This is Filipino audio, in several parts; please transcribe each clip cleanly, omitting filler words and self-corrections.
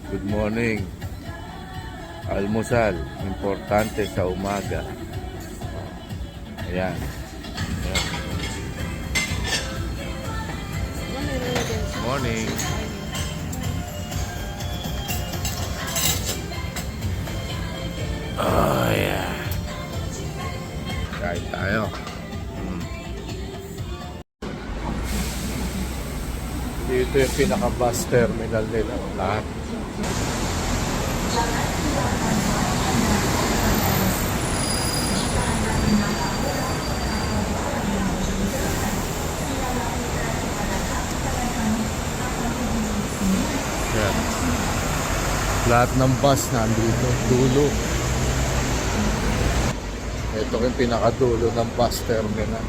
Good morning. Almusal, importante sa umaga. Ayan. Ayan. Morning. Oh, yeah. Kain tayo. Dito yung pinaka-bus terminal nila. Lahat. Yan. Lahat ng bus nandito. Dulo. Ito yung pinakadulo ng bus terminal.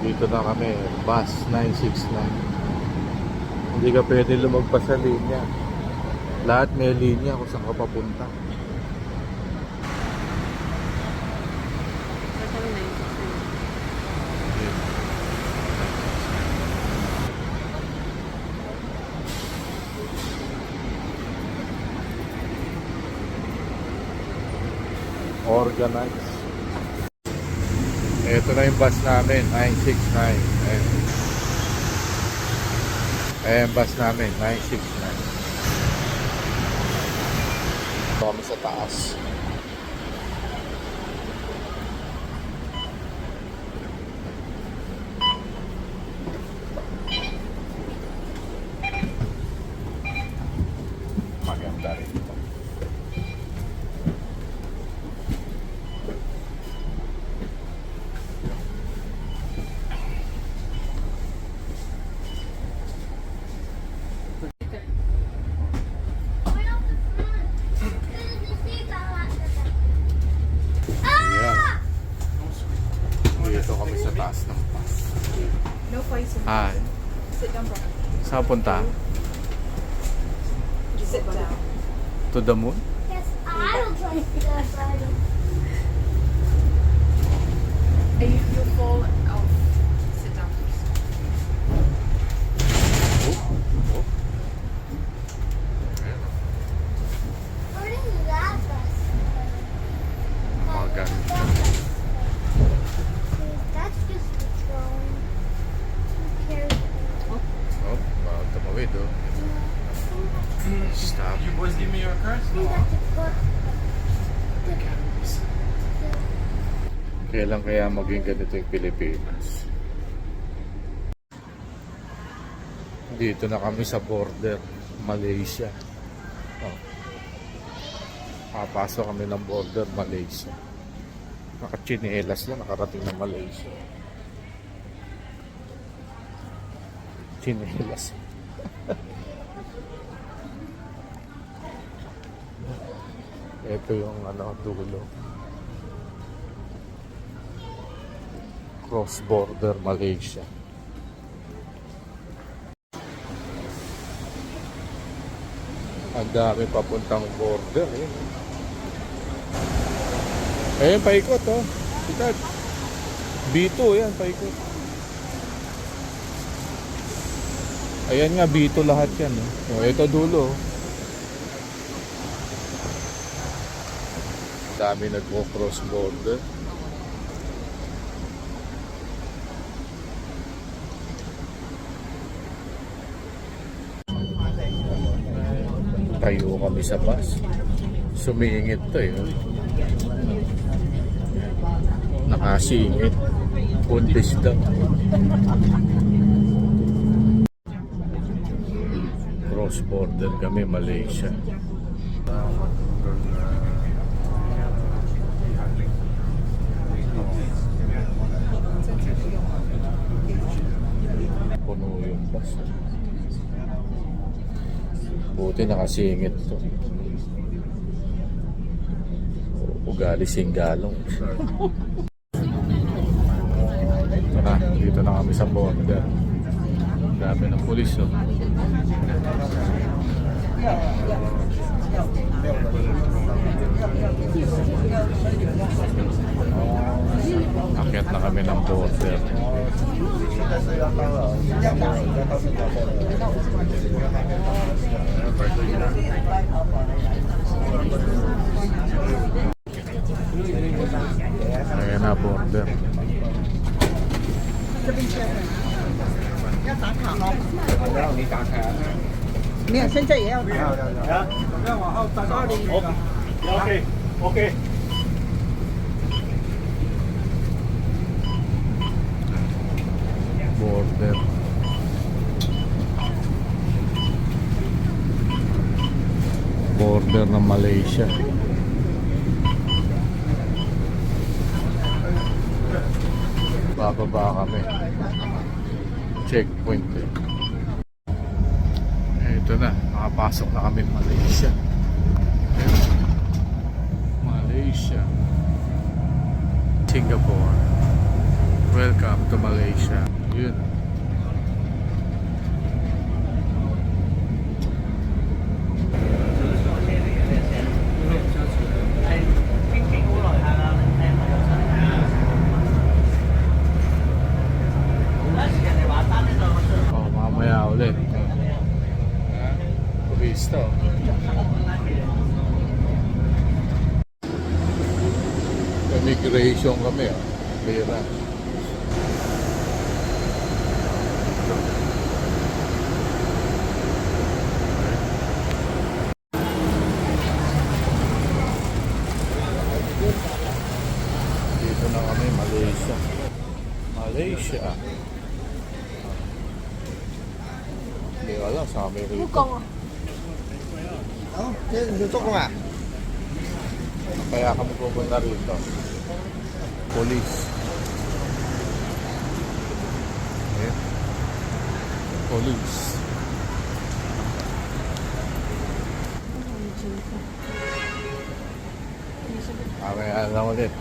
Dito na kami, bus 969. Hindi ka pwede lumagpas sa linya. Lahat may linya kung saan ka papunta. Organized. Ito na yung bus namin, 969. Ayan. Ayan bus namin, 969. Ito kami sa taas. Maganda rin ito. Dito kami sa taas ng bus. No poison. Hi. Sit down, bro. Saan punta? Sit down. To the moon? Yes, I don't like that. You fall off. Sit down first. Oh. Where is that bus? Maganda. That's just patrolling. Who cares? Oh, bawal tumawid oh. Stop. You boys give me your cars? We got to put Kailan kaya maging ganito yung Pilipinas? Dito na kami sa border, Malaysia. Oh. Papasok kami ng border, Malaysia. Nakachinelas lang, nakarating ng Malaysia. Chinelas. Ito yung dulo. Cross-border Malaysia. Ang dami papuntang border. Ayun, paikot oh. Kita. B2 yan, paikot. Ayan nga, B2 lahat yan. Oh. Ito dulo. Dami nagpo-cross border. Tayo kami sa bus. Sumingit to eh. Nakasingit. Buntis daw. Cross border kami, Malaysia. Puno yung bus. Buti nakasingit to. Ugali singgalong. Ito na, dito na kami sa border. Dami ng pulis oh. Akyat na kami ng border. Ayan na border. 没有，现在也要拿。 OK OK。 Border. Border ng Malaysia. Bababa kami. Checkpoint eh. Ito na, nakapasok na kami Malaysia. Malaysia. Singapore. Welcome to Malaysia. Yun. Oh, mamaya ulit. Vista. Immigration kami ah. Pera. Dito na kami, Malaysia. Malaysia. Hindi ko alam sa kami rito. 好，这你做工啊？ Kaya kami pupunta rito. Police. Ayan. Police. Mamaya na ulit.